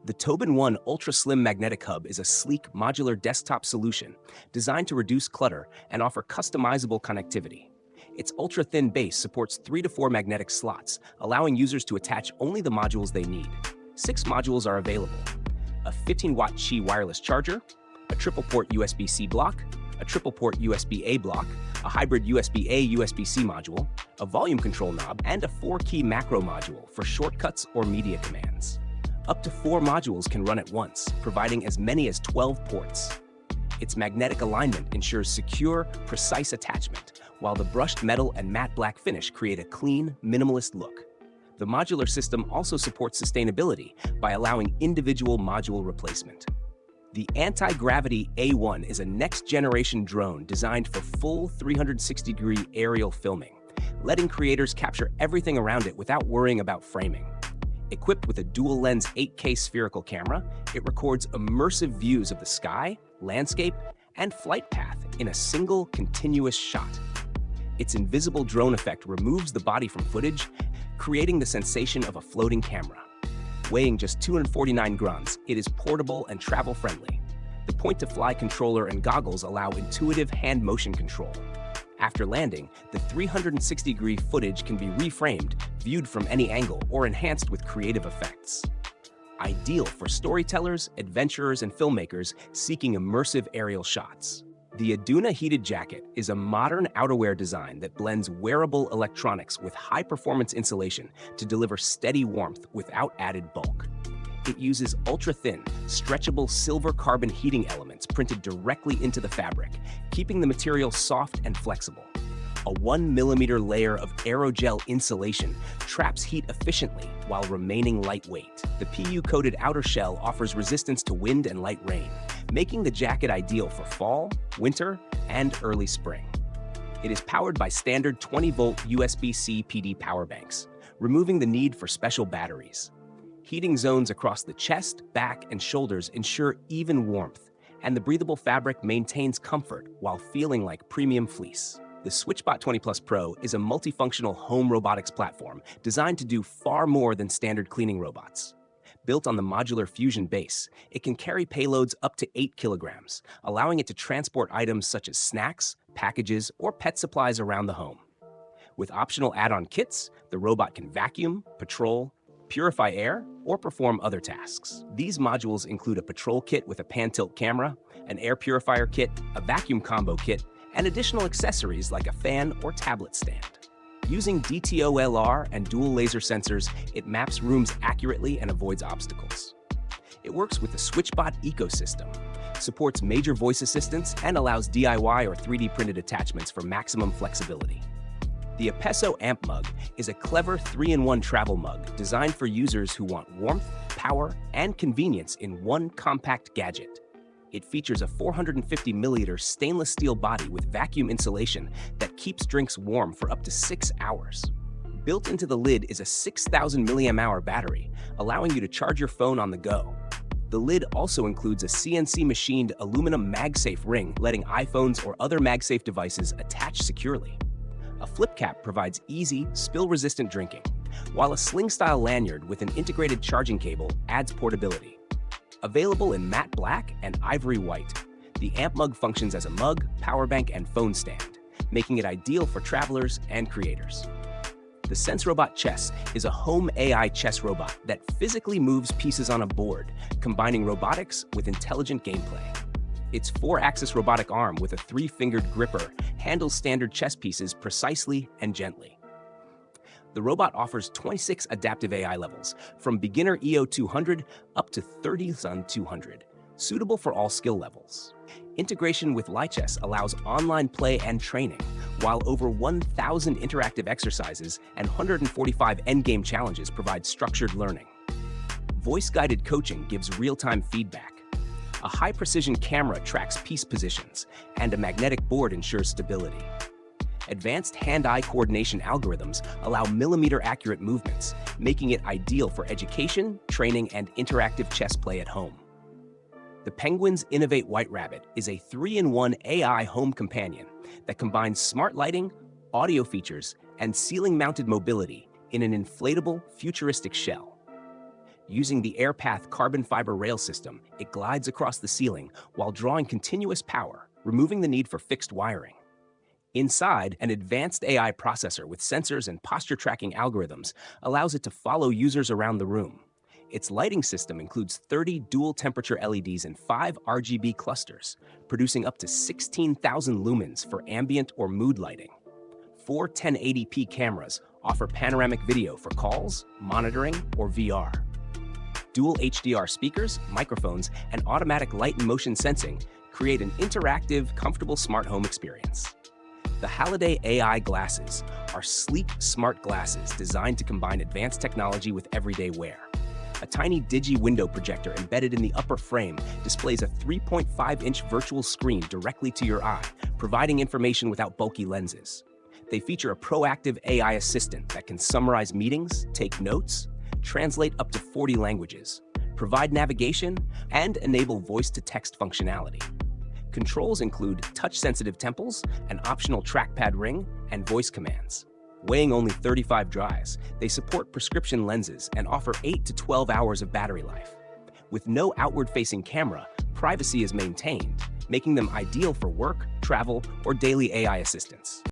The TobenONE Ultra-Slim Magnetic Hub is a sleek, modular desktop solution designed to reduce clutter and offer customizable connectivity. Its ultra-thin base supports 3 to 4 magnetic slots, allowing users to attach only the modules they need. 6 modules are available: a 15-watt Qi wireless charger, a triple-port USB-C block, a triple-port USB-A block, a hybrid USB-A USB-C module, a volume control knob, and a 4-key macro module for shortcuts or media commands. Up to 4 modules can run at once, providing as many as 12 ports. Its magnetic alignment ensures secure, precise attachment, while the brushed metal and matte black finish create a clean, minimalist look. The modular system also supports sustainability by allowing individual module replacement. The Anti-Gravity A1 is a next-generation drone designed for full 360-degree aerial filming, letting creators capture everything around it without worrying about framing. Equipped with a dual-lens 8K spherical camera, it records immersive views of the sky, landscape, and flight path in a single, continuous shot. Its invisible drone effect removes the body from footage, creating the sensation of a floating camera. Weighing just 249 grams, it is portable and travel-friendly. The point-to-fly controller and goggles allow intuitive hand motion control. After landing, the 360-degree footage can be reframed, viewed from any angle, or enhanced with creative effects. Ideal for storytellers, adventurers, and filmmakers seeking immersive aerial shots. The Idoona Heated Jacket is a modern outerwear design that blends wearable electronics with high-performance insulation to deliver steady warmth without added bulk. It uses ultra-thin, stretchable silver carbon heating elements printed directly into the fabric, keeping the material soft and flexible. A 1mm layer of aerogel insulation traps heat efficiently while remaining lightweight. The PU-coated outer shell offers resistance to wind and light rain, making the jacket ideal for fall, winter, and early spring. It is powered by standard 20-volt USB-C PD power banks, removing the need for special batteries. Heating zones across the chest, back, and shoulders ensure even warmth, and the breathable fabric maintains comfort while feeling like premium fleece. The SwitchBot K20 Pro is a multifunctional home robotics platform designed to do far more than standard cleaning robots. Built on the modular Fusion base, it can carry payloads up to 8 kilograms, allowing it to transport items such as snacks, packages, or pet supplies around the home. With optional add-on kits, the robot can vacuum, patrol, purify air, or perform other tasks. These modules include a patrol kit with a pan-tilt camera, an air purifier kit, a vacuum combo kit, and additional accessories like a fan or tablet stand. Using DTOLR and dual laser sensors, it maps rooms accurately and avoids obstacles. It works with the SwitchBot ecosystem, supports major voice assistants, and allows DIY or 3D printed attachments for maximum flexibility. The Appesso AmpMug is a clever 3-in-1 travel mug designed for users who want warmth, power, and convenience in one compact gadget. It features a 450-milliliter stainless steel body with vacuum insulation that keeps drinks warm for up to 6 hours. Built into the lid is a 6,000 mAh battery, allowing you to charge your phone on the go. The lid also includes a CNC-machined aluminum MagSafe ring, letting iPhones or other MagSafe devices attach securely. A flip cap provides easy, spill-resistant drinking, while a sling-style lanyard with an integrated charging cable adds portability. Available in matte black and ivory white, the AmpMug functions as a mug, power bank, and phone stand, making it ideal for travelers and creators. The SenseRobot Chess is a home AI chess robot that physically moves pieces on a board, combining robotics with intelligent gameplay. Its 4-axis robotic arm with a 3-fingered gripper handles standard chess pieces precisely and gently. The robot offers 26 adaptive AI levels, from beginner EO 200 up to 30 Sun 200, suitable for all skill levels. Integration with Lichess allows online play and training, while over 1,000 interactive exercises and 145 endgame challenges provide structured learning. Voice-guided coaching gives real-time feedback. A high-precision camera tracks piece positions, and a magnetic board ensures stability. Advanced hand-eye coordination algorithms allow millimeter-accurate movements, making it ideal for education, training, and interactive chess play at home. The Penguin's Innovate White Rabbit is a 3-in-1 AI home companion that combines smart lighting, audio features, and ceiling-mounted mobility in an inflatable, futuristic shell. Using the AirPath carbon fiber rail system, it glides across the ceiling while drawing continuous power, removing the need for fixed wiring. Inside, an advanced AI processor with sensors and posture tracking algorithms allows it to follow users around the room. Its lighting system includes 30 dual-temperature LEDs and 5 RGB clusters, producing up to 16,000 lumens for ambient or mood lighting. 4 1080p cameras offer panoramic video for calls, monitoring, or VR. Dual HDR speakers, microphones, and automatic light and motion sensing create an interactive, comfortable smart home experience. The Halliday AI Glasses are sleek, smart glasses designed to combine advanced technology with everyday wear. A tiny digi-window projector embedded in the upper frame displays a 3.5-inch virtual screen directly to your eye, providing information without bulky lenses. They feature a proactive AI assistant that can summarize meetings, take notes, translate up to 40 languages, provide navigation, and enable voice-to-text functionality. Controls include touch-sensitive temples, an optional trackpad ring, and voice commands. Weighing only 35 dries, they support prescription lenses and offer 8 to 12 hours of battery life. With no outward-facing camera, privacy is maintained, making them ideal for work, travel, or daily AI assistance.